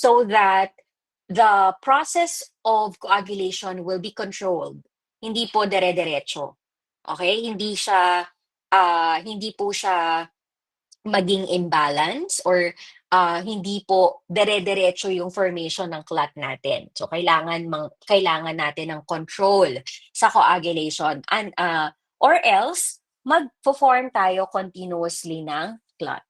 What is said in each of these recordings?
so that the process of coagulation will be controlled. Hindi po dire-diretso. Okay? Hindi po siya maging imbalance or hindi po dire-diretso yung formation ng clot natin. So kailangan natin ng control sa coagulation or else magfo-form tayo continuously ng clot,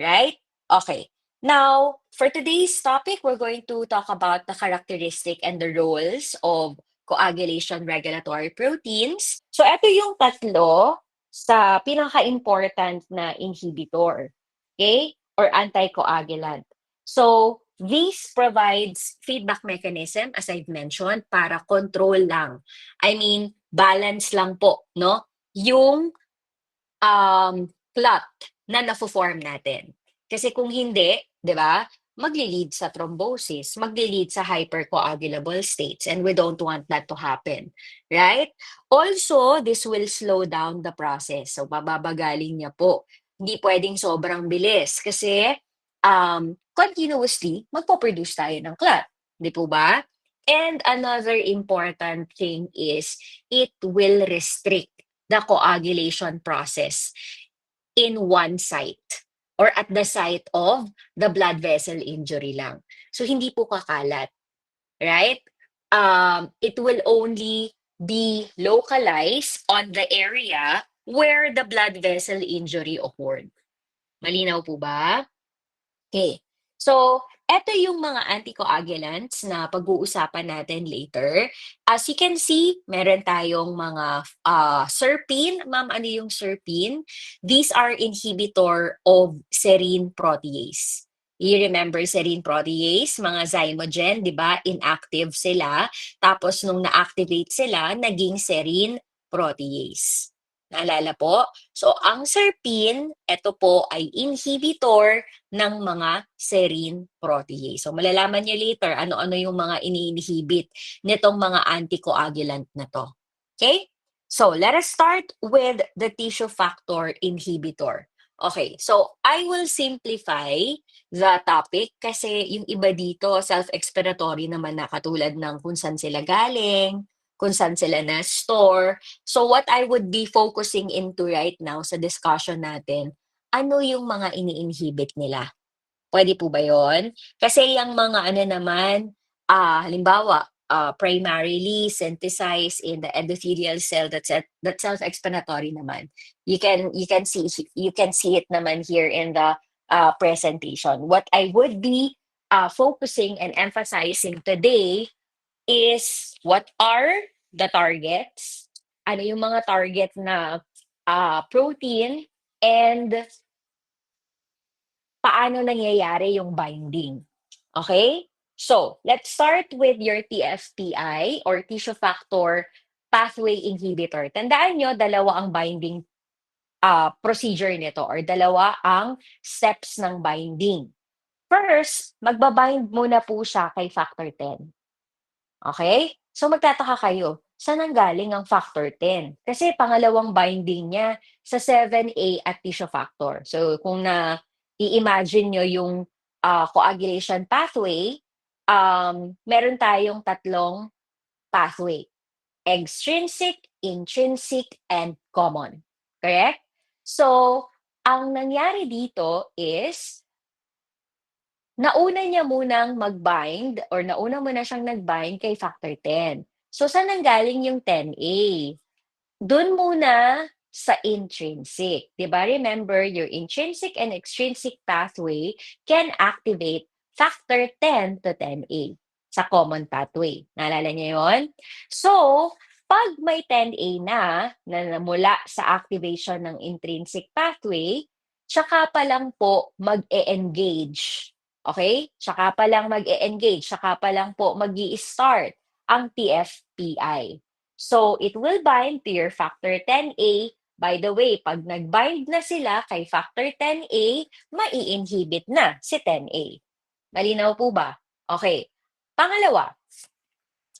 right? Okay. Now, for today's topic, we're going to talk about the characteristic and the roles of coagulation regulatory proteins. So, ito yung tatlo sa pinaka-important na inhibitor, okay? Or anticoagulant. So, this provides feedback mechanism, as I've mentioned, para control lang. I mean, balance lang po, no? Yung clot na nafo-form natin. Kasi kung hindi, 'di ba, magli-lead sa thrombosis, magli-lead sa hypercoagulable states, and we don't want that to happen, right? Also, this will slow down the process. So, bababagaling niya po. Hindi pwedeng sobrang bilis kasi continuously magpo-produce tayo ng clot, 'di po ba? And another important thing is it will restrict the coagulation process in one site or at the site of the blood vessel injury lang. So hindi po kakalat, right? It will only be localized on the area where the blood vessel injury occurred. Malinaw po ba? Okay. So, eto yung mga anticoagulants na pag-uusapan natin later. As you can see, meron tayong mga serpin. Ma'am, ano yung serpin? These are inhibitor of serine protease. You remember serine protease, mga zymogen, di ba? Inactive sila. Tapos nung na-activate sila, naging serine protease. Naalala po? So, ang serpin, ito po ay inhibitor ng mga serine protease. So malalaman niyo later ano-ano yung mga ini-inhibit nitong mga anticoagulant na to. Okay? So let us start with the tissue factor inhibitor. Okay, so I will simplify the topic kasi yung iba dito self-explanatory naman na katulad ng kung saan sila galing, kung saan sila na-store. So what I would be focusing into right now sa discussion natin, ano yung mga ini-inhibit nila? Puwede po ba 'yun? Kasi yung mga ano naman, halimbawa, primarily synthesized in the endothelial cell, that's self-explanatory naman. You can see it naman here in the presentation. What I would be focusing and emphasizing today is what are the targets, ano yung mga target na protein, and paano nangyayari yung binding. Okay? So, let's start with your TFPI or tissue factor pathway inhibitor. Tandaan nyo, dalawa ang binding procedure nito or dalawa ang steps ng binding. First, magbabind muna po siya kay factor 10. Okay? So magtataka kayo, saan ang galing ang factor 10? Kasi pangalawang binding niya sa 7A at tissue factor. So kung i-imagine nyo yung coagulation pathway, meron tayong tatlong pathway. Extrinsic, intrinsic, and common. Correct? So, ang nangyari dito is nauna niya munang mag-bind or nauna muna siyang nag-bind kay factor 10. So, saan nanggaling yung 10A? Do'n muna sa intrinsic. 'Di ba? Remember, your intrinsic and extrinsic pathway can activate factor 10 to 10A sa common pathway. Naalala niyo yon? So, pag may 10A na mula sa activation ng intrinsic pathway, tsaka pa lang po mag-e-engage. Okay? Tsaka pa lang mag-e-engage, tsaka pa lang po mag-i-start ang TFPI. So, it will bind to your factor 10A. By the way, pag nag-bind na sila kay factor 10A, mai-inhibit na si 10A. Malinaw po ba? Okay. Pangalawa,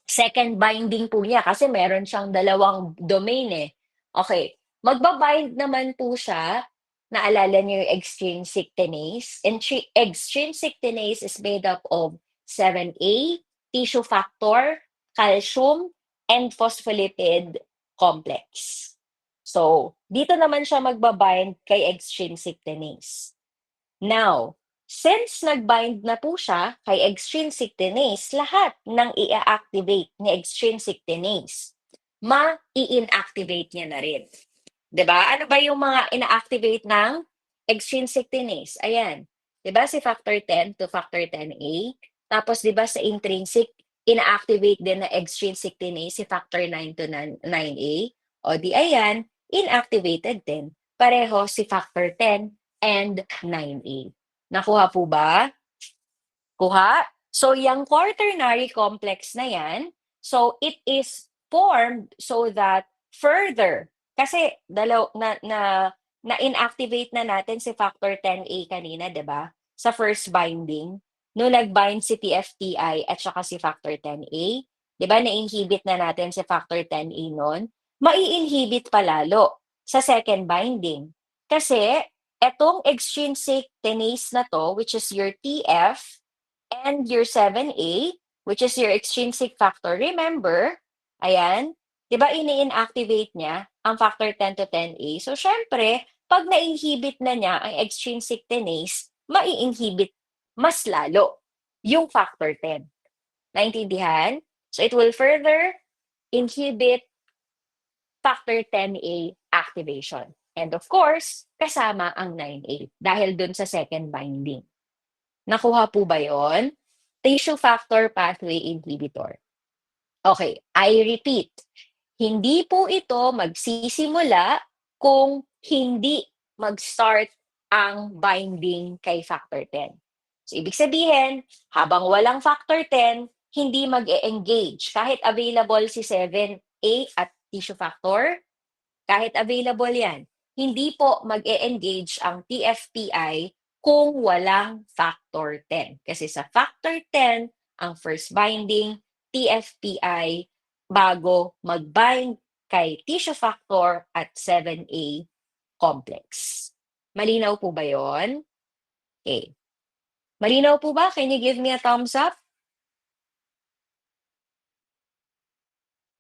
second binding po niya kasi meron siyang dalawang domain eh. Okay. Magbabind naman po siya naalala niyo yung extrinsic kinase? Extrinsic kinase is made up of 7A, tissue factor, calcium, and phospholipid complex. So, dito naman siya magbabind kay extrinsic kinase. Now, since nagbind na po siya kay extrinsic kinase, lahat ng i-activate ni extrinsic kinase, ma-i-inactivate niya na rin. 'Di ba? Ano ba yung mga ina-activate ng extrinsic kinase? Ayan. 'Di ba si factor 10 to factor 10A? Tapos 'di ba sa intrinsic, ina-activate din na extrinsic kinase si factor 9 to 9A? O di ayan, inactivated din. Pareho si factor 10 and 9A. Nakuha po ba? Kuha? So, yung quaternary complex na yan, so it is formed so that further, kasi na-inactivate na natin si factor 10A kanina, di ba? Sa first binding, no nag-bind si TFTI at saka si factor 10A, di ba? Na-inhibit na natin si factor 10A nun, mai-inhibit palalo sa second binding. Kasi, etong extrinsic kinase na to, which is your TF, and your 7A, which is your extrinsic factor. Remember, ayan, di ba ini-inactivate niya ang factor 10 to 10A? So, syempre, pag na-inhibit na niya ang extrinsic kinase, mai-inhibit mas lalo yung factor 10. Naintindihan? So, it will further inhibit factor 10A activation. And of course, kasama ang 9A dahil dun sa second binding. Nakuha po ba yon? Tissue factor pathway inhibitor. Okay, I repeat. Hindi po ito magsisimula kung hindi mag-start ang binding kay factor 10. So, ibig sabihin, habang walang factor 10, hindi mag-e-engage. Kahit available si 7A at tissue factor, kahit available yan, hindi po mag-e-engage ang TFPI kung walang factor 10. Kasi sa factor 10, ang first binding, TFPI, bago mag-bind kay tissue factor at 7A complex. Malinaw po ba yon? Okay. Malinaw po ba? Can you give me a thumbs up?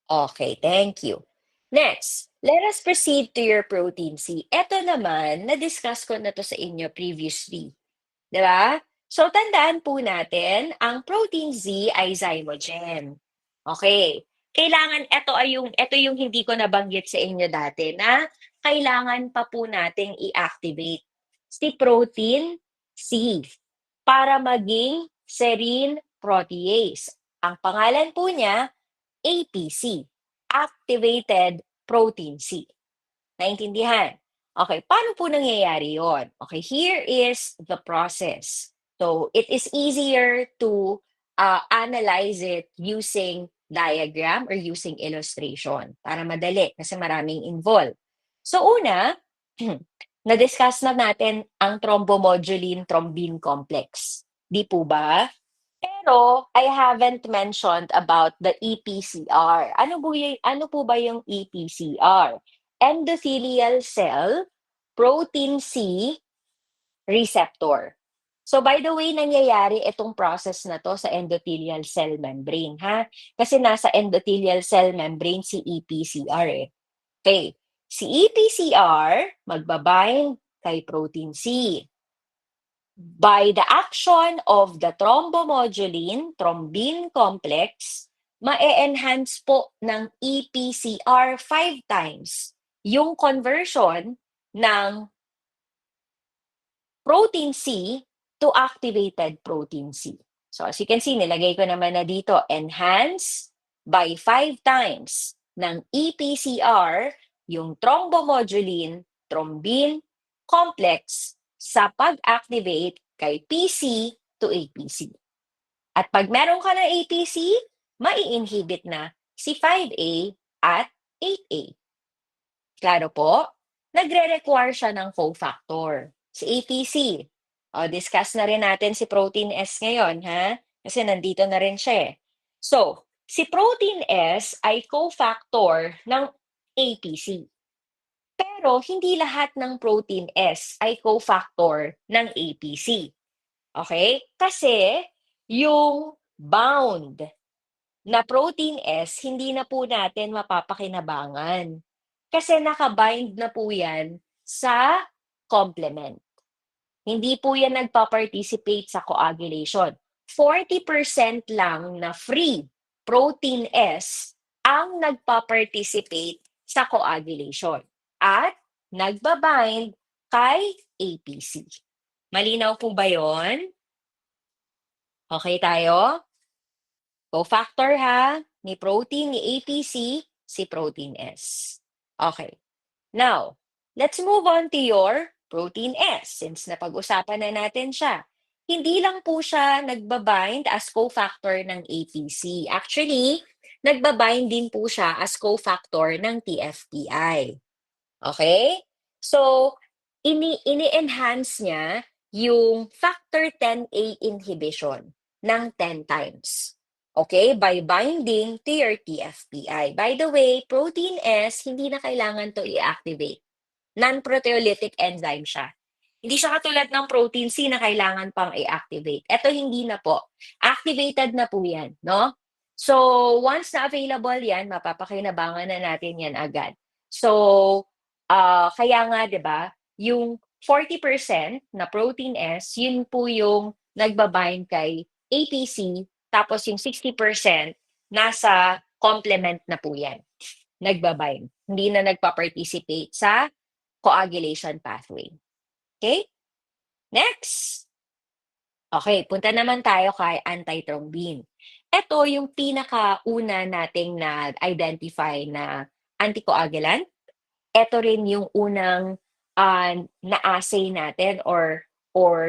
Okay, thank you. Next, let us proceed to your protein C. Ito naman, na-discuss ko na to sa inyo previously. Di ba? So, tandaan po natin, ang protein Z ay zymogen. Okay. Kailangan, ito yung hindi ko nabanggit sa inyo dati na kailangan pa po nating i-activate si protein C para maging serine protease. Ang pangalan po niya, APC, Activated Protein C. Naintindihan? Okay, paano po nangyayari yon? Okay, here is the process. So, it is easier to analyze it using diagram or using illustration para madali kasi maraming involved. So, una, na-discuss na natin ang thrombomodulin thrombin complex. Di po ba? Pero I haven't mentioned about the EPCR. Ano po ba yung EPCR? Endothelial cell protein C receptor. So by the way, nangyayari itong process na to sa endothelial cell membrane, ha? Kasi nasa endothelial cell membrane si EPCR eh. Okay. Si EPCR magbabind kay protein C. By the action of the thrombomodulin thrombin complex, ma-enhance po ng EPCR 5 times yung conversion ng protein C to activated protein C. So as you can see, nilagay ko naman na dito, enhance by 5 times ng EPCR yung thrombomodulin thrombin complex sa pag-activate kay PC to APC. At pag meron ka ng APC, mai-inhibit na si 5A at 8A. Klaro po? Nagre-require siya ng cofactor. Si APC. O, discuss na rin natin si protein S ngayon, ha? Kasi nandito na rin siya eh. So, si protein S ay cofactor ng APC. Pero hindi lahat ng protein S ay cofactor ng APC. Okay? Kasi yung bound na protein S, hindi na po natin mapapakinabangan. Kasi nakabind na po yan sa complement. Hindi po yan nagpa-participate sa coagulation. 40% lang na free protein S ang nagpa-participate sa coagulation at nagbabind kay APC. Malinaw po ba yon? Okay tayo? Cofactor ha, ni protein, ni APC, si protein S. Okay. Now, let's move on to your protein S since napag-usapan na natin siya. Hindi lang po siya nagbabind as cofactor ng APC. Actually, nagbabind din po siya as cofactor ng TFPI. Okay? So, ini-enhance niya yung factor 10A inhibition ng 10 times. Okay? By binding to your TFPI. By the way, protein S, hindi na kailangan to i-activate. Non-proteolytic enzyme siya. Hindi siya katulad ng protein C na kailangan pang i-activate. Ito hindi na po. Activated na po yan, no? So, once na available yan, mapapakinabangan na natin yan agad. So, kaya nga 'di ba, yung 40% na protein S, yun po yung nagbabind kay APC, tapos yung 60% nasa complement na po yan, nagbabind. Hindi na nagpa-participate sa coagulation pathway. Okay? Next. Okay, punta naman tayo kay antithrombin. Ito yung pinakauna nating na-identify na anticoagulant. Ito rin yung unang na-assay natin or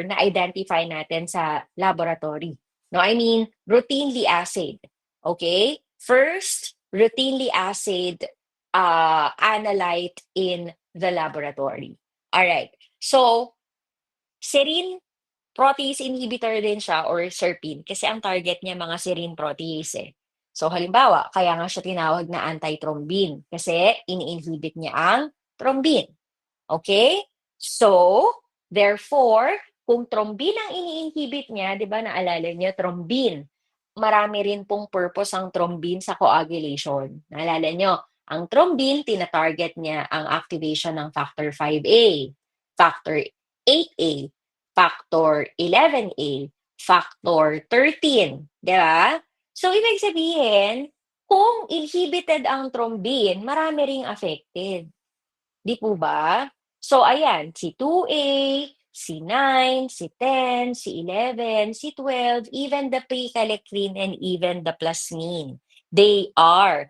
na-identify natin sa laboratory. No, I mean, routinely assayed. Okay? First, routinely assayed analyte in the laboratory. All right. So, serine protease inhibitor din siya or SERPIN kasi ang target niya mga serine protease eh. So halimbawa, kaya nga siya tinawag na antithrombin kasi ini-inhibit niya ang thrombin. Okay? So, therefore, kung thrombin ang ini-inhibit niya, 'di ba naalala niyo thrombin, marami rin pong purpose ang thrombin sa coagulation. Naalala niyo, ang thrombin tina-target niya ang activation ng factor 5A, factor 8A, factor 11A, factor 13, 'di ba? So ibig sabihin, kung inhibited ang thrombin, marami ring affected. 'Di po ba? So ayan, si 2A, si 9, si 10, si 11, si 12, even the prekallikrein and even the plasmin. They are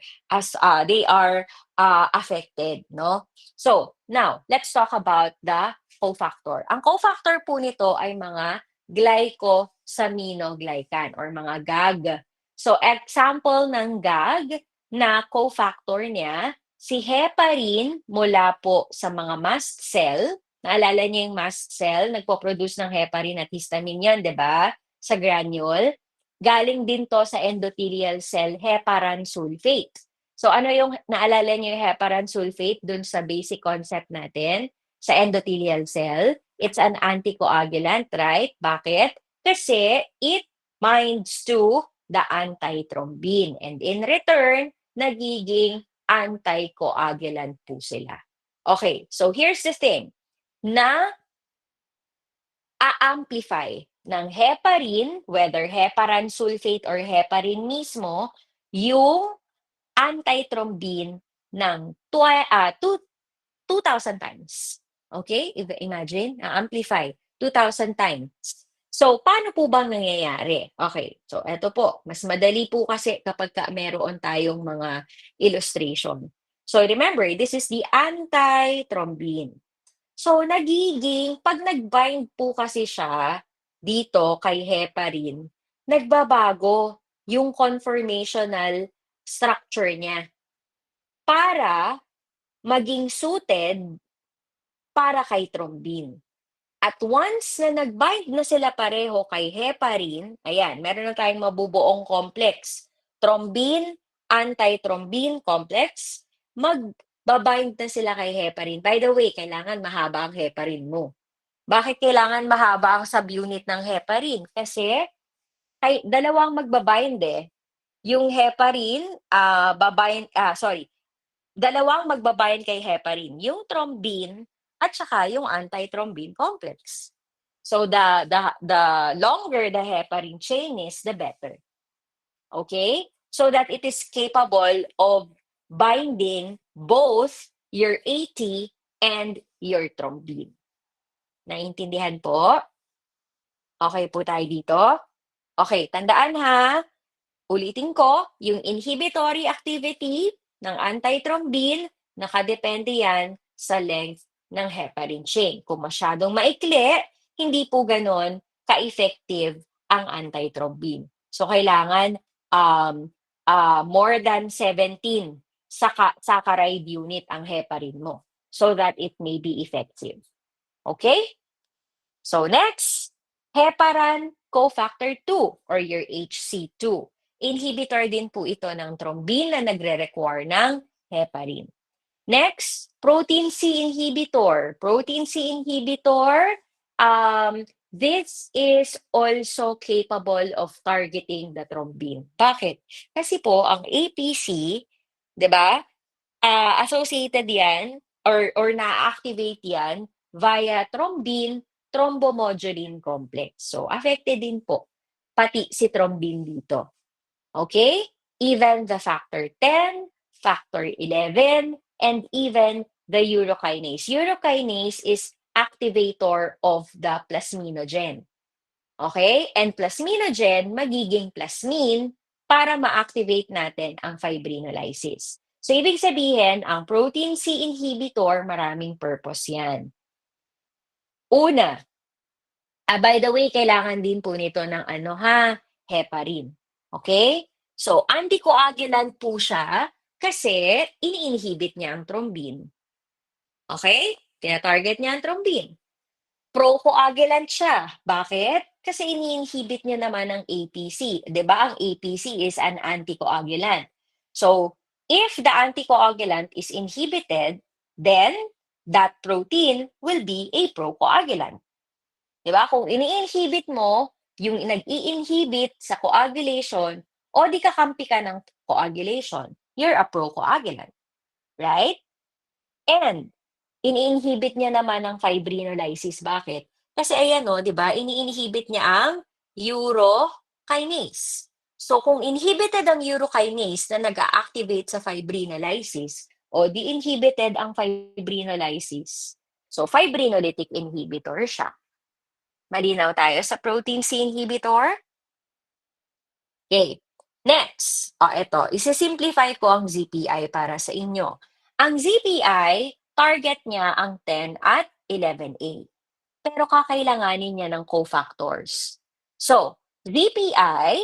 affected, no? So, now, let's talk about the cofactor. Ang cofactor po nito ay mga glycosaminoglycan or mga GAG. So, example ng GAG na cofactor niya si heparin mula po sa mga mast cell. Naalala niyo yung mast cell, nagpo-produce ng heparin at histamine yan, di ba? Sa granule. Galing din to sa endothelial cell, heparan sulfate. So ano yung, naalala niyo yung heparan sulfate dun sa basic concept natin? Sa endothelial cell, it's an anticoagulant, right? Bakit? Kasi it binds to the antithrombin. And in return, nagiging anticoagulant po sila. Okay, so here's the thing. Na-amplify ng heparin, whether heparan sulfate or heparin mismo, yung antithrombin ng 2,000 times. Okay? Imagine, na-amplify 2,000 times. So, paano po bang nangyayari? Okay, so eto po, mas madali po kasi kapag meron tayong mga illustration. So, remember, this is the antithrombin. So, pag nag-bind po kasi siya dito kay heparin, nagbabago yung conformational structure niya para maging suited para kay thrombin. At once na nag-bind na sila pareho kay heparin, ayan, meron na tayong mabubuong complex. Thrombin, antithrombin complex, babind na sila kay heparin. By the way, kailangan mahaba ang heparin mo. Bakit kailangan mahaba ang subunit ng heparin? Kasi dalawang magbabind eh. Yung heparin, dalawang magbabind kay heparin. Yung thrombin at saka yung antithrombin complex. So the longer the heparin chain is, the better. Okay? So that it is capable of binding both your AT and your thrombin. Naintindihan po? Okay po tayo dito? Okay, tandaan ha. Ulitin ko, yung inhibitory activity ng antithrombin, nakadepende yan sa length ng heparin chain. Kung masyadong maikli, hindi po ganon ka-effective ang antithrombin. So, kailangan more than 17 saccharide unit ang heparin mo so that it may be effective. Okay? So, next, heparan cofactor 2 or your HC2. Inhibitor din po ito ng thrombin na nagre-require ng heparin. Next, protein C inhibitor. Protein C inhibitor, this is also capable of targeting the thrombin. Bakit? Kasi po, ang APC, di ba, associated yan or na-activate yan via thrombin thrombomodulin complex. So, affected din po pati si thrombin dito. Okay? Even the factor 10, factor 11, and even the urokinase. Urokinase is activator of the plasminogen. Okay? And plasminogen, magiging plasmin para ma-activate natin ang fibrinolysis. So, ibig sabihin, ang protein C inhibitor, maraming purpose yan. Una, by the way, kailangan din po nito ng heparin. Okay? So, anticoagulant po siya kasi ini-inhibit niya ang thrombin. Okay? Tina-target niya ang thrombin. Procoagulant siya. Bakit? Kasi ini-inhibit niya naman ang APC. 'Di ba? Ang APC is an anticoagulant. So, if the anticoagulant is inhibited, then that protein will be a procoagulant. 'Di ba? Kung ini-inhibit mo yung nag-i-inhibit sa coagulation o di kakampi ka ng coagulation, you're a procoagulant. Right? And ini-inhibit niya naman ang fibrinolysis. Bakit? Kasi ayan o, 'di ba? Ini-inhibit niya ang urokinase. So kung inhibited ang urokinase na nag-activate sa fibrinolysis o di-inhibited ang fibrinolysis, so fibrinolytic inhibitor siya. Malinaw tayo sa protein C inhibitor? Okay. Next, ito, isi-simplify ko ang ZPI para sa inyo. Ang ZPI, target niya ang 10 at 11A. Pero kakailanganin niya ng cofactors. So, ZPI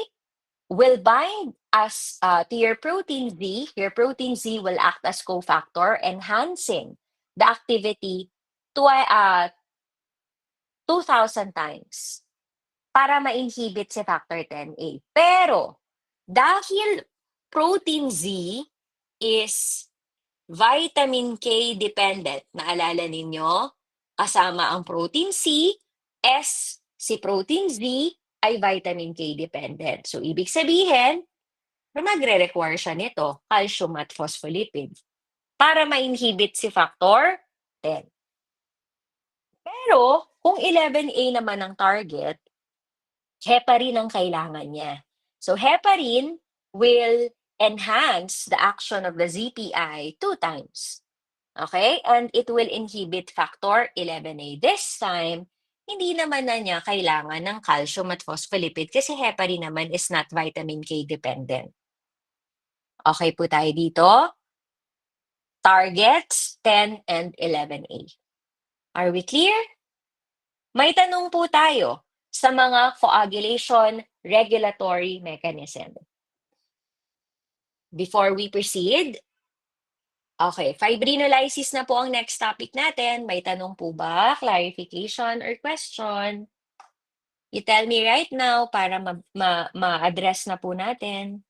will bind as to your protein Z. Your protein Z will act as cofactor, enhancing the activity to 2,000 times para ma-inhibit si factor 10A. Pero, dahil protein Z is vitamin K dependent, naalala ninyo, kasama ang protein C, si protein Z ay vitamin K dependent. So, ibig sabihin, magre-require siya nito, calcium at phospholipid, para ma-inhibit si factor 10. Pero, kung 11A naman ang target, heparin ang kailangan niya. So, heparin will enhance the action of the ZPI 2 times. Okay? And it will inhibit factor 11A. This time, hindi naman na niya kailangan ng calcium at phospholipid kasi heparin naman is not vitamin K dependent. Okay po tayo dito? Targets 10 and 11A. Are we clear? May tanong po tayo sa mga coagulation regulatory mechanism. Before we proceed, okay, fibrinolysis na po ang next topic natin. May tanong po ba, clarification, or question? You tell me right now para ma-address na po natin.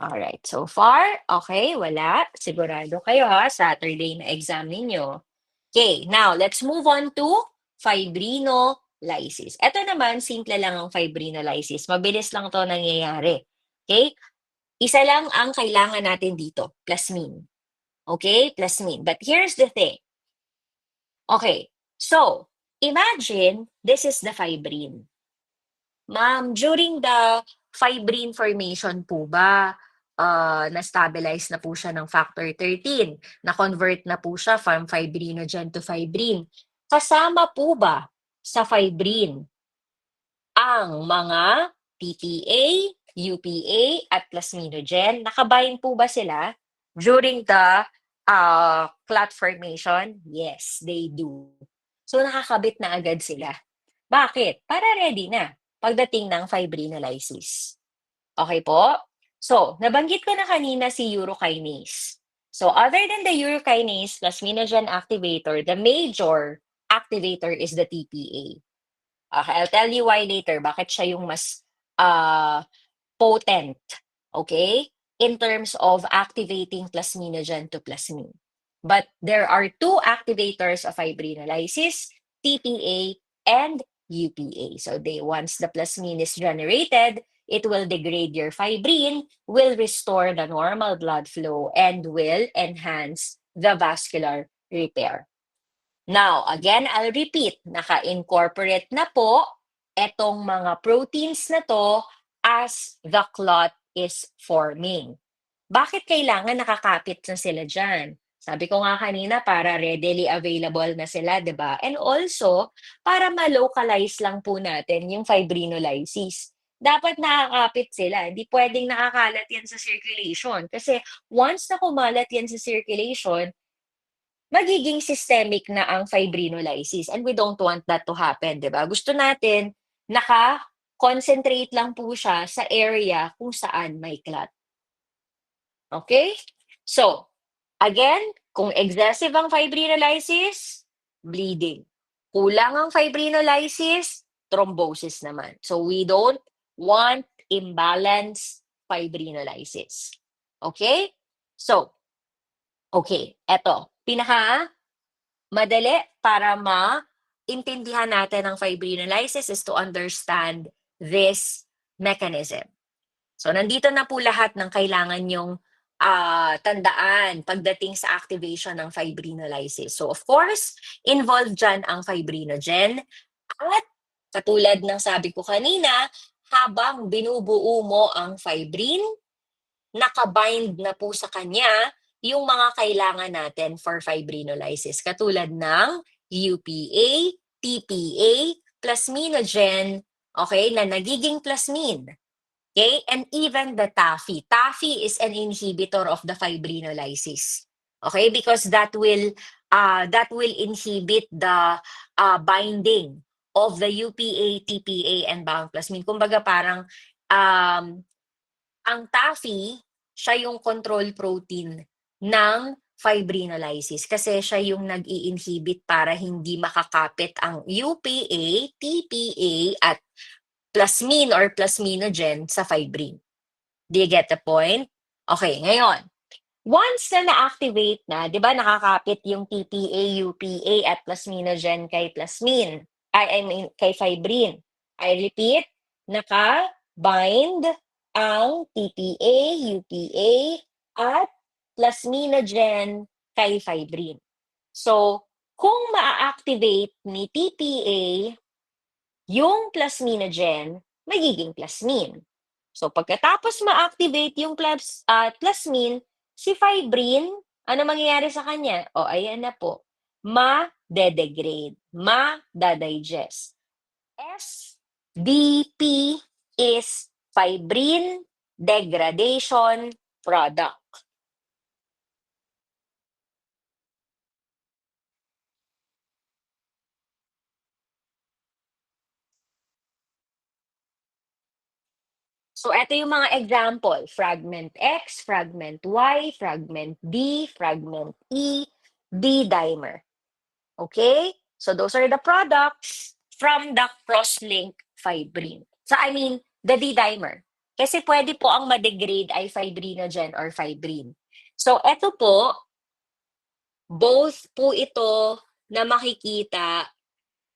Alright, so far, okay, wala. Sigurado kayo ha, Saturday na exam ninyo. Okay, now let's move on to fibrinolysis. Ito naman, simple lang ang fibrinolysis. Mabilis lang to nangyayari. Okay? Isa lang ang kailangan natin dito, plasmin. Okay? Plasmin. But here's the thing. Okay, so imagine this is the fibrin. Ma'am, during the fibrin formation po ba, na-stabilize na po siya ng factor 13, na-convert na po siya from fibrinogen to fibrin. Kasama po ba sa fibrin ang mga PPA, UPA, at plasminogen? Nakabind po ba sila during the clot formation? Yes, they do. So nakakabit na agad sila. Bakit? Para ready na pagdating ng fibrinolysis. Okay po? So, nabanggit ko na kanina si urokinase. So, other than the urokinase plasminogen activator, the major activator is the TPA. Okay, I'll tell you why later, bakit siya yung mas potent, okay, in terms of activating plasminogen to plasmin. But there are two activators of fibrinolysis, TPA and UPA. So once the plasmin is generated, it will degrade your fibrin, will restore the normal blood flow, and will enhance the vascular repair. Now, again, I'll repeat, naka-incorporate na po etong mga proteins na to as the clot is forming. Bakit kailangan nakakapit na sila dyan? Sabi ko nga kanina, para readily available na sila, di ba? And also, para ma-localize lang po natin yung fibrinolysis. Dapat nakakapit sila. Hindi pwedeng nakakalat yan sa circulation. Kasi once na kumalat yan sa circulation, magiging systemic na ang fibrinolysis and we don't want that to happen, 'di ba? Gusto natin naka-concentrate lang po siya sa area kung saan may clot. Okay? So, again, kung excessive ang fibrinolysis, bleeding. Kulang ang fibrinolysis, thrombosis naman. So, we don't want imbalanced fibrinolysis. Okay? So, okay, eto, madali para maintindihan natin ang fibrinolysis is to understand this mechanism. So, nandito na po lahat ng kailangan yung tandaan pagdating sa activation ng fibrinolysis. So, of course, involved dyan ang fibrinogen at katulad ng sabi ko kanina, habang binubuo mo ang fibrin, nakabind na po sa kanya yung mga kailangan natin for fibrinolysis katulad ng UPA, TPA, plasminogen, okay, na nagiging plasmin. Okay? And even the TAFI. TAFI is an inhibitor of the fibrinolysis. Okay? Because that will inhibit the binding of the UPA, TPA, and bound plasmin. Kumbaga parang ang TAFI, siya yung control protein ng fibrinolysis kasi siya yung nag-i-inhibit para hindi makakapit ang UPA, TPA, at plasmin or plasminogen sa fibrin. Do you get the point? Okay, ngayon, once na na-activate na, di ba nakakapit yung TPA, UPA, at plasminogen kay plasmin, I mean, kay fibrin. I repeat, naka-bind ang TPA, UPA, at plasminogen kay fibrin. So, kung ma-activate ni TPA yung plasminogen, magiging plasmin. So, pagkatapos ma-activate yung plasmin, si fibrin, ano mangyayari sa kanya? O, ayan na po. Ma-degrade, ma-digest. FDP is fibrin degradation product. So, ito yung mga example. Fragment X, fragment Y, fragment D, fragment E, D-dimer. Okay? So, those are the products from the cross-link fibrin. So, I mean, the D-dimer. Kasi pwede po ang ma-degrade ay fibrinogen or fibrin. So eto po, both po ito na makikita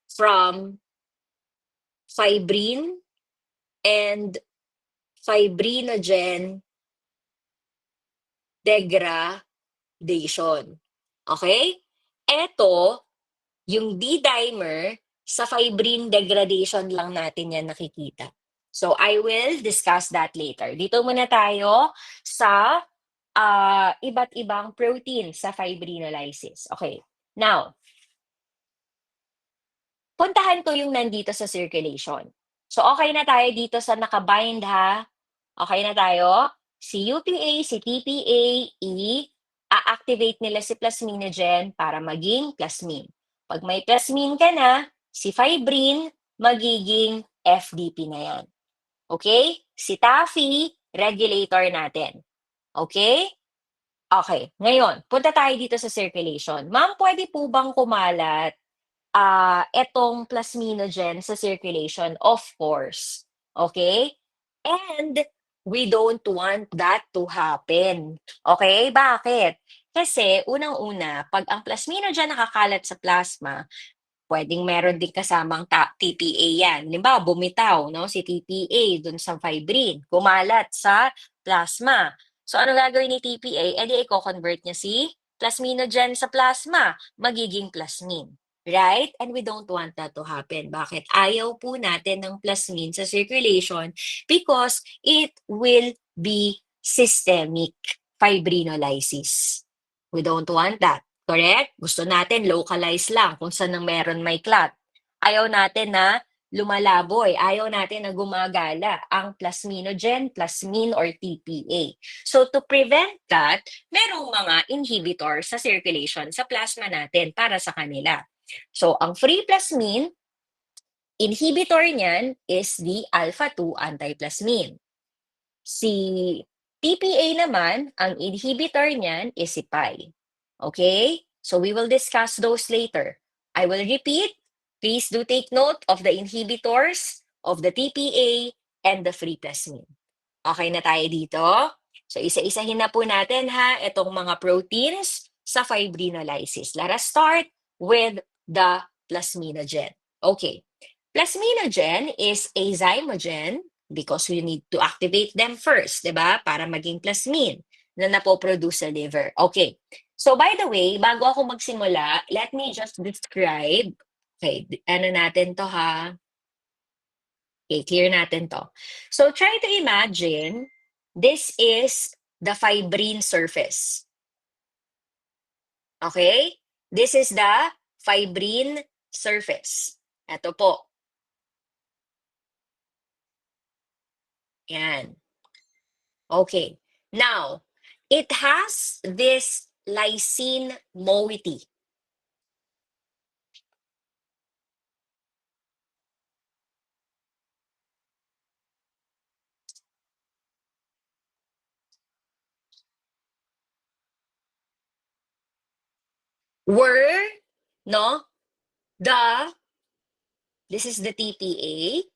from fibrin and fibrinogen degradation. Okay? Eto, yung D-dimer, sa fibrin degradation lang natin yan nakikita. So I will discuss that later. Dito muna tayo sa iba't ibang protein sa fibrinolysis. Okay. Now, puntahan ko yung nandito sa circulation. So okay na tayo dito sa nakabind ha. Okay na tayo? Si UPA, si TPA, i-activate nila si plasminogen para maging plasmin. Pag may plasmin ka na, si fibrin, magiging FDP na yan. Okay? Si TAFI, regulator natin. Okay? Okay. Ngayon, punta tayo dito sa circulation. Ma'am, pwede po bang kumalat etong plasminogen sa circulation? Of course. Okay? And we don't want that to happen. Okay? Bakit? Kasi unang-una, pag ang plasminogen nakakalat sa plasma, pwedeng meron din kasamang TPA yan. Halimbawa, bumitaw, no? Si TPA dun sa fibrin, kumalat sa plasma. So, ano gagawin ni TPA? E di i-convert niya si plasminogen sa plasma, magiging plasmin. Right? And we don't want that to happen. Bakit? Ayaw po natin ng plasmin sa circulation because it will be systemic fibrinolysis. We don't want that. Correct? Gusto natin localize lang kung saan nang meron may clot. Ayaw natin na lumalaboy. Ayaw natin na gumagala ang plasminogen, plasmin, or TPA. So to prevent that, merong mga inhibitor sa circulation sa plasma natin para sa kanila. So ang free plasmin, inhibitor niyan is the alpha-2 antiplasmin. Si TPA naman, ang inhibitor niyan is si Pi. Okay? So we will discuss those later. I will repeat. Please do take note of the inhibitors of the TPA and the free plasmin. Okay na tayo dito? So isa-isahin na po natin ha, itong mga proteins sa fibrinolysis. Let us start with the plasminogen. Okay. Plasminogen is a zymogen because we need to activate them first, di ba? Para maging plasmin na napoproduce sa liver. Okay. So by the way, bago ako magsimula, let me just describe. Okay, ano natin to ha? Okay, clear natin to. So try to imagine, this is the fibrin surface. Okay? This is the fibrin surface. Ito po. Yan. Okay. Now, it has this lysine moiety. Where, no, this is the TPA.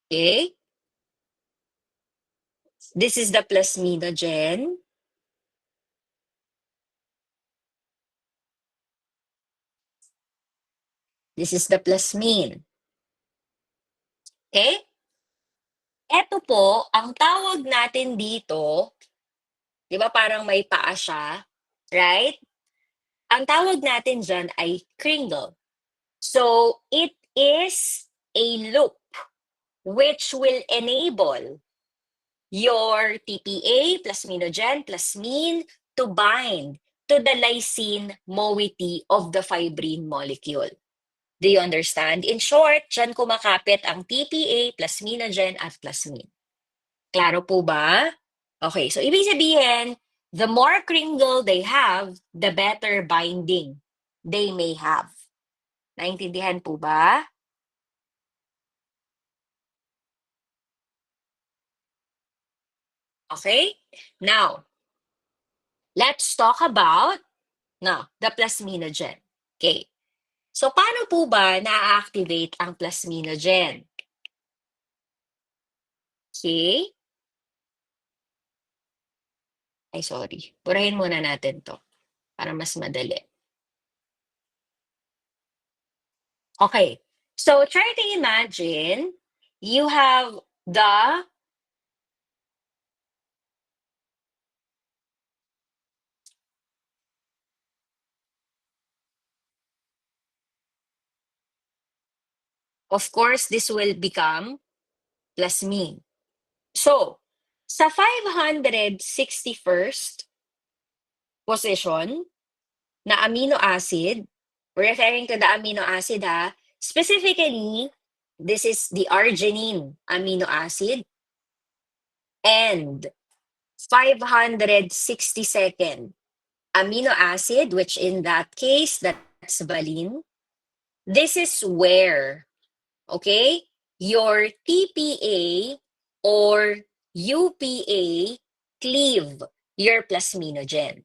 Okay. This is the plasminogen. This is the plasmin. Okay? Ito po, ang tawag natin dito, di ba parang may paa siya, right? Ang tawag natin dyan ay kringle. So, it is a loop which will enable your TPA, plasminogen, plasmin to bind to the lysine moiety of the fibrin molecule. Do you understand? In short, dyan kumakapit ang TPA, plasminogen, at plasmin. Klaro po ba? Okay, so ibig sabihin, the more kringle they have, the better binding they may have. Naintindihan po ba? Okay? Now, let's talk about the plasminogen. Okay. So, paano po ba na-activate ang plasminogen? Okay. Ay, sorry. Burahin muna natin to para mas madali. Okay. So, try to imagine you have the of course, this will become plasmine. So, sa 561st position na amino acid, referring to the amino acid specifically, this is the arginine amino acid, and 562nd amino acid, which in that case, that's valine. This is where, okay, your TPA or UPA cleave your plasminogen.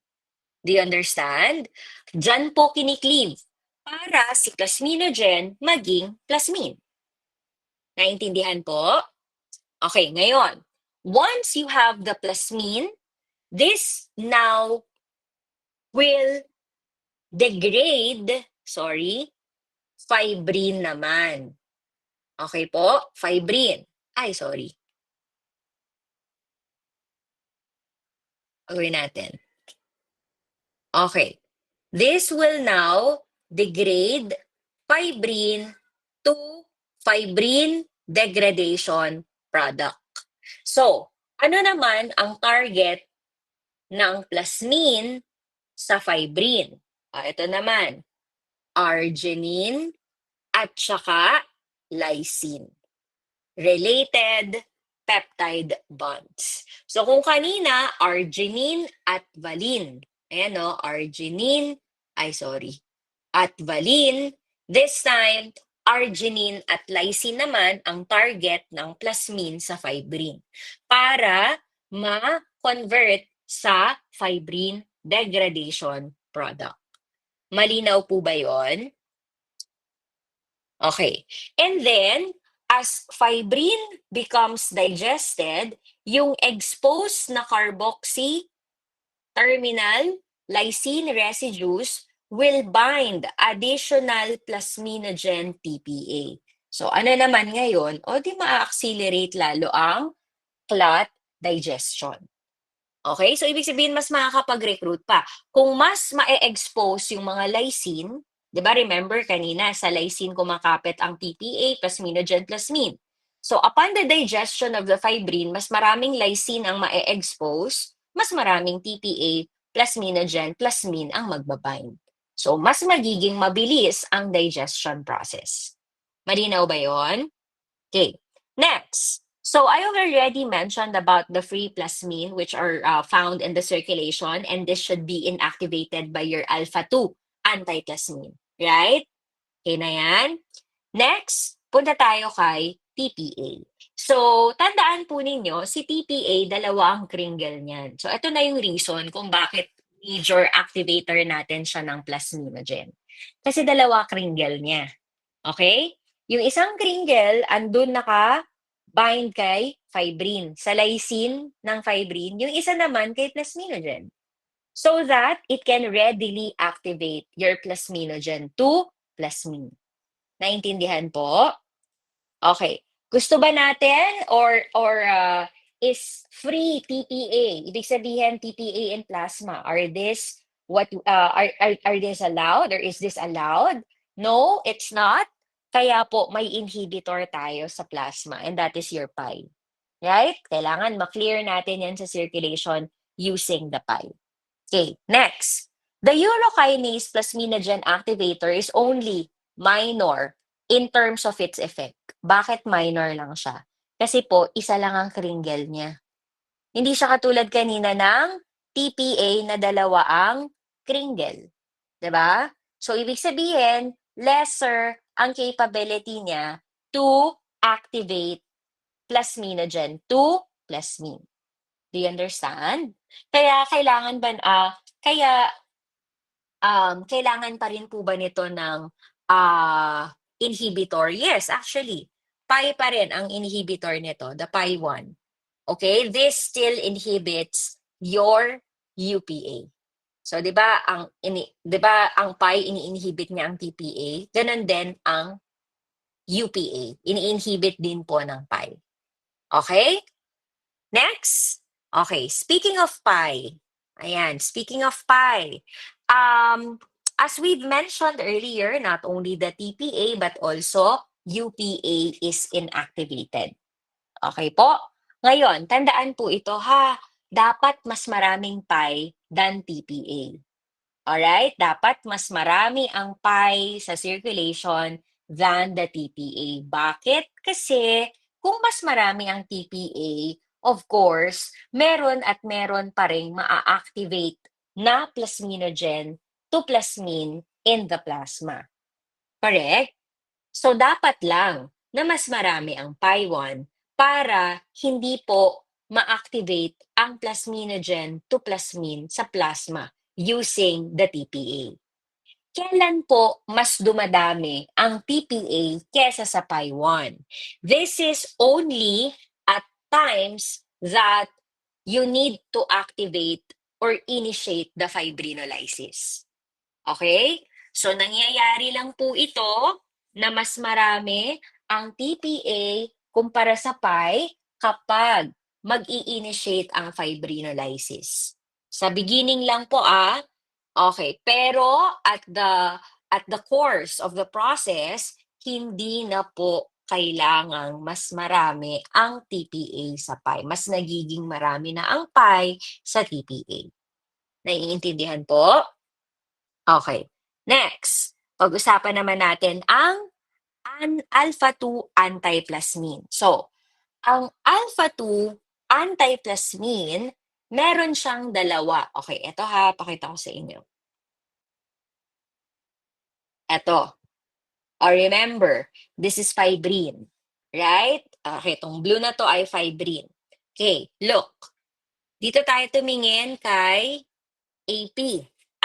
Do you understand? Diyan po kinikleave para si plasminogen maging plasmine. Naintindihan po? Okay, ngayon, once you have the plasmine, this now will degrade, fibrin naman. Okay po? Fibrin. Ay, sorry. Gawin natin. Okay. This will now degrade fibrin to fibrin degradation product. So, ano naman ang target ng plasmine sa fibrin? Ito naman, arginine at saka lysine. Related peptide bonds. So kung kanina, arginine at valine. Ayan o, arginine, at valine. This time, arginine at lysine naman ang target ng plasmine sa fibrin para ma-convert sa fibrin degradation product. Malinaw po ba yon? Okay. And then, as fibrin becomes digested, yung exposed na carboxy terminal lysine residues will bind additional plasminogen TPA. So ano naman ngayon? O di ma-accelerate lalo ang clot digestion. Okay? So ibig sabihin mas makakapag-recruit pa. Kung mas ma-expose yung mga lysine, 'di ba remember kanina sa lysine kumakapit ang TPA, plasminogen, plasmine. So upon the digestion of the fibrin, mas maraming lysine ang ma-expose, mas maraming TPA, plasminogen, plasmine ang magbabind. So mas magiging mabilis ang digestion process. Malinaw ba 'yon? Okay. Next. So I already mentioned about the free plasmine, which are found in the circulation, and this should be inactivated by your alpha-2 antiplasmine. Right? Okay na yan? Next, punta tayo kay TPA. So, tandaan po ninyo, si TPA, dalawa ang kringle niyan. So, ito na yung reason kung bakit major activator natin siya ng plasminogen. Kasi dalawa kringle niya. Okay? Yung isang kringle, andun naka-bind kay fibrin, sa lysine ng fibrin. Yung isa naman kay plasminogen. So that it can readily activate your plasminogen to plasmine. Naintindihan po? Okay. Gusto ba natin or is free TPA? Ibig sabihin TPA in plasma. Are this are this allowed or is this allowed? No, it's not. Kaya po may inhibitor tayo sa plasma and that is your pi. Right? Kailangan ma-clear natin yan sa circulation using the pi. Okay, next. The urokinase plasminogen activator is only minor in terms of its effect. Bakit minor lang siya? Kasi po, isa lang ang kringle niya. Hindi siya katulad kanina ng TPA na dalawa ang kringle. 'Di ba? So, ibig sabihin, lesser ang capability niya to activate plasminogen to plasmine. Do you understand? Kaya kailangan ba Kaya, kailangan pa rin po ba nito ng, inhibitor? Yes, actually, pi pa rin ang inhibitor nito, the pi 1. Okay? This still inhibits your UPA. So 'di ba ang pi ini-inhibit niya ang TPA, gano'n din ang UPA, ini-inhibit din po ng pi. Okay? Next. Okay, speaking of pi, ayan, speaking of pi, as we've mentioned earlier, not only the TPA but also UPA is inactivated. Okay po? Ngayon, tandaan po ito ha, dapat mas maraming pi than TPA. Alright? Dapat mas marami ang pi sa circulation than the TPA. Bakit? Kasi kung mas marami ang TPA, of course, meron at meron pa ring maa-activate na plasminogen to plasmin in the plasma. Correct? So dapat lang na mas marami ang pi 1 para hindi po ma-activate ang plasminogen to plasmin sa plasma using the TPA. Kailan po mas dumadami ang TPA kesa sa pi 1? This is only at times that you need to activate or initiate the fibrinolysis. Okay? So nangyayari lang po ito na mas marami ang TPA kumpara sa pi kapag mag-i-initiate ang fibrinolysis. Sa beginning lang po okay. Pero at the course of the process, hindi na po kailangang mas marami ang TPA sa pi. Mas nagiging marami na ang pi sa TPA. Naiintindihan po? Okay. Next, pag-usapan naman natin ang alpha-2 antiplasmin. So, ang alpha-2 antiplasmin, meron siyang dalawa. Okay, eto pakita ko sa inyo. Eto. Remember, this is fibrin, right? Okay, itong blue na to ay fibrin. Okay, look. Dito tayo tumingin kay AP,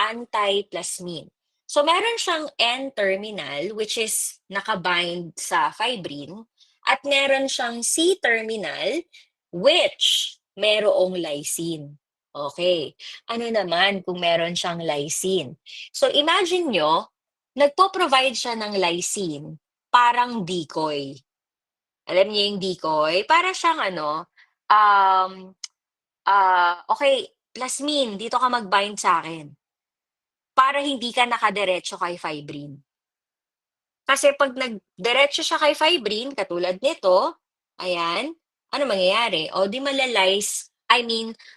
antiplasmin. So meron siyang N-terminal which is nakabind sa fibrin at meron siyang C-terminal which merong lysine. Okay. Ano naman kung meron siyang lysine? So imagine nyo, nagpo-provide siya ng lysine parang decoy. Alam niyo yung decoy? Para siyang um, okay, plasmin, dito ka mag-bind sa akin para hindi ka nakadiretso kay fibrin. Kasi pag nagdiretso siya kay fibrin, katulad nito, ayan, ano mangyayari? O di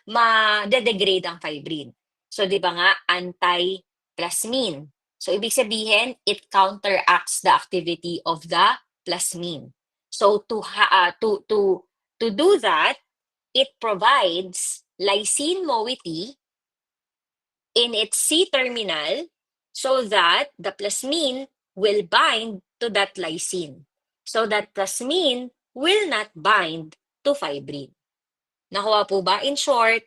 ma-degrade ang fibrin. So di ba nga, anti-plasmin. So ibig sabihin, it counteracts the activity of the plasmin. So to do that, it provides lysine moiety in its C-terminal so that the plasmin will bind to that lysine. So that plasmin will not bind to fibrin. Nakuha po ba? In short,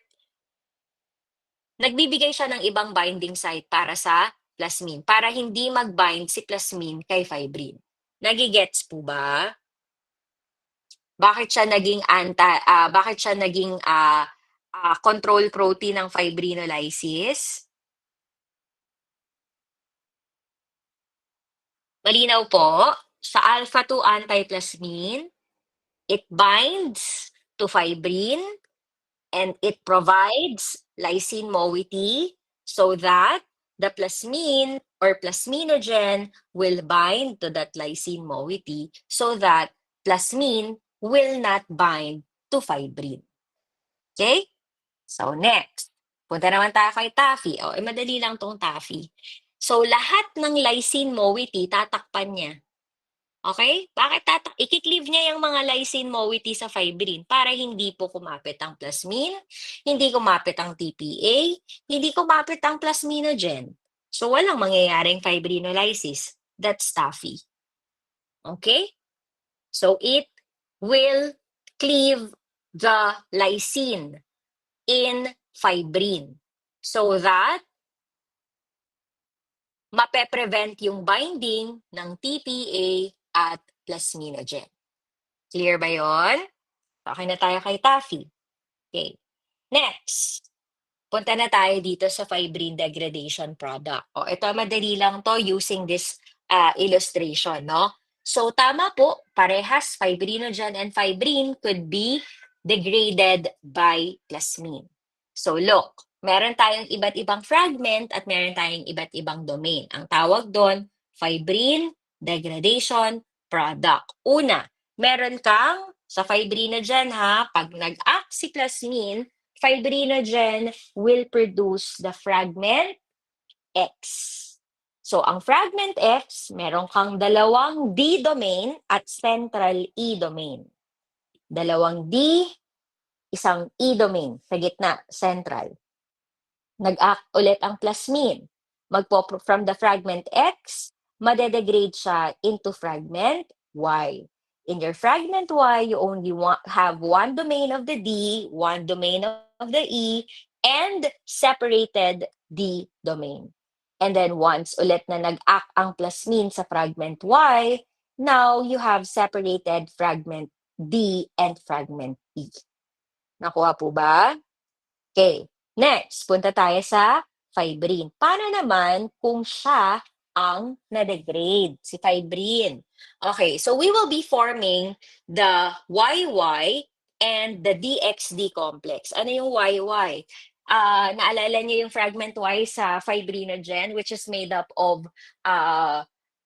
nagbibigay siya ng ibang binding site para sa plasmin, para hindi mag-bind si plasmin kay fibrin. Nagigets po ba? Bakit siya naging control protein ng fibrinolysis? Malinaw po, sa alpha-2 antiplasmin, it binds to fibrin and it provides lysine moiety so that the plasmin or plasminogen will bind to that lysine moiety so that plasmin will not bind to fibrin. Okay? So next, punta naman tayo kay TAFI. Madali lang tong TAFI. So lahat ng lysine moiety, tatakpan niya. Okay? Bakit i-cleave niya yung mga lysine moiety sa fibrin para hindi po kumapit ang plasmin, hindi kumapit ang TPA, hindi kumapit ang plasminogen. So walang mangyayaring fibrinolysis. That's TAFI. Okay? So it will cleave the lysine in fibrin. so that mape-prevent yung binding ng TPA at plasminogen. Clear ba yon? Okay na tayo kay Taffy. Okay. Next, punta na tayo dito sa fibrine degradation product. O, ito madali lang to using this illustration, no? So, tama po, parehas fibrinogen and fibrine could be degraded by plasmine. So, look, meron tayong iba't ibang fragment at meron tayong iba't ibang domain. Ang tawag doon, fibrine degradation product. Una, meron kang sa fibrinogen ha, pag nag-act si plasmine, fibrinogen will produce the fragment X. So, ang fragment X, meron kang dalawang D domain at central E domain. Dalawang D, isang E domain sa gitna, central. Nag-act ulit ang plasmine. From the fragment X, madedegrade siya into fragment Y. In your fragment Y, you only have one domain of the D, one domain of the E, and separated D domain. And then once ulit na nag-act ang plasmine sa fragment Y, now you have separated fragment D and fragment E. Nakuha po ba? Okay. Next, punta tayo sa fibrine. Paano naman kung siya ang na-degrade, si fibrine? Okay, so we will be forming the YY and the DXD complex. Ano yung YY? Naalala niyo yung fragment Y sa fibrinogen, which is made up of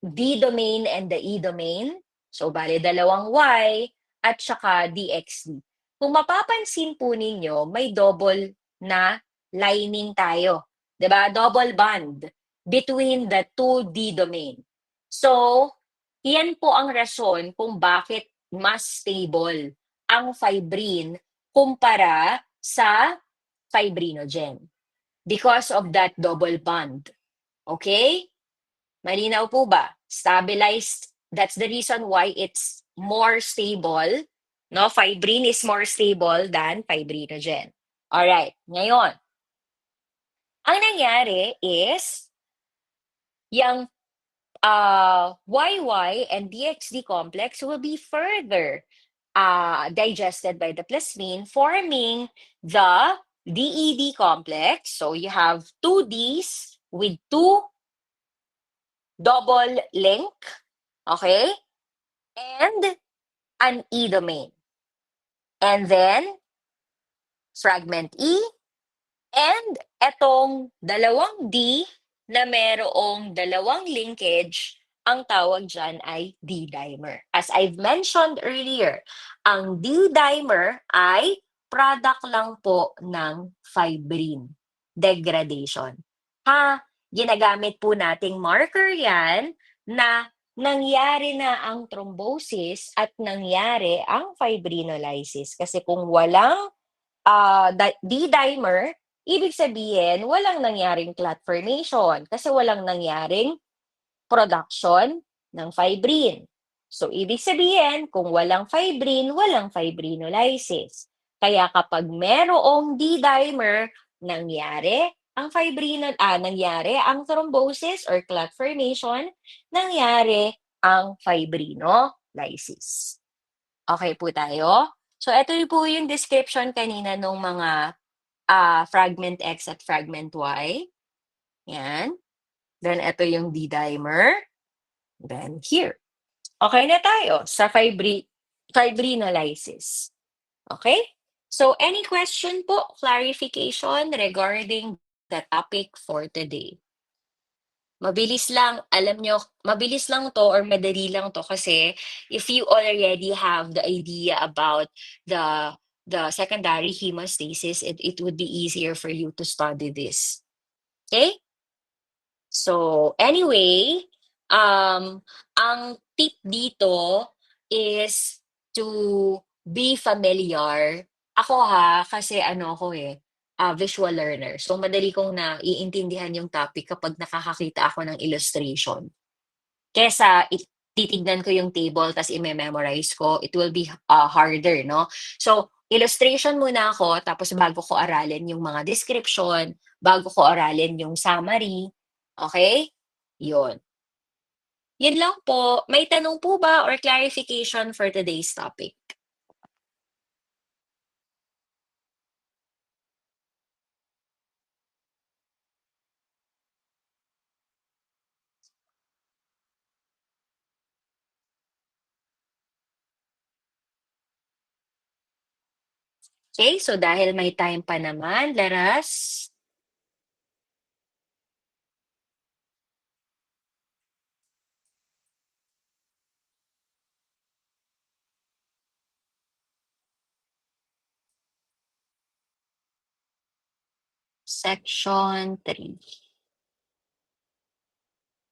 D domain and the E domain. So, bali dalawang Y at saka DXD. Kung mapapansin po ninyo, may double na lining tayo. 'Di ba? Double bond between the two D domain. So, yan po ang rason kung bakit mas stable ang fibrine kumpara sa fibrinogen. Because of that double bond. Okay? Malinaw po ba? Stabilized. That's the reason why it's more stable. No, fibrine is more stable than fibrinogen. All right. Ngayon, ang nangyari is yung YY and DXD complex will be further digested by the plasmine, forming the DED complex. So you have two Ds with two double link, okay? And an E domain. And then, fragment E, and etong dalawang D na merong dalawang linkage, ang tawag dyan ay D-dimer. As I've mentioned earlier, ang D-dimer ay product lang po ng fibrine degradation. Ginagamit po nating marker yan na nangyari na ang thrombosis at nangyari ang fibrinolysis. Kasi kung walang D-dimer, ibig sabihin, walang nangyaring clot formation kasi walang nangyaring production ng fibrin. So, ibig sabihin, kung walang fibrin, walang fibrinolysis. Kaya kapag merong D-dimer, nangyari ang thrombosis or clot formation, nangyari ang fibrinolysis. Okay po tayo? So, ito po yung description kanina ng mga fragment X at fragment Y. Yan. Then, ito yung D-dimer. Then, here. Okay na tayo sa fibrinolysis. Okay? So, any question po, clarification regarding the topic for today? Mabilis lang, alam nyo, mabilis lang to or madali lang to kasi if you already have the idea about the secondary hemostasis, it would be easier for you to study this. Okay? So, anyway, ang tip dito is to be familiar. Ako kasi ako visual learner. So, madali kong naiintindihan yung topic kapag nakakakita ako ng illustration. Kesa titignan ko yung table tas i-memorize ko, it will be harder, no? So, illustration muna ako, tapos bago ko aralin yung mga description, bago ko aralin yung summary, okay? Yun. Yun lang po. May tanong po ba or clarification for today's topic? Okay, so dahil may time pa naman, Laras, section 3.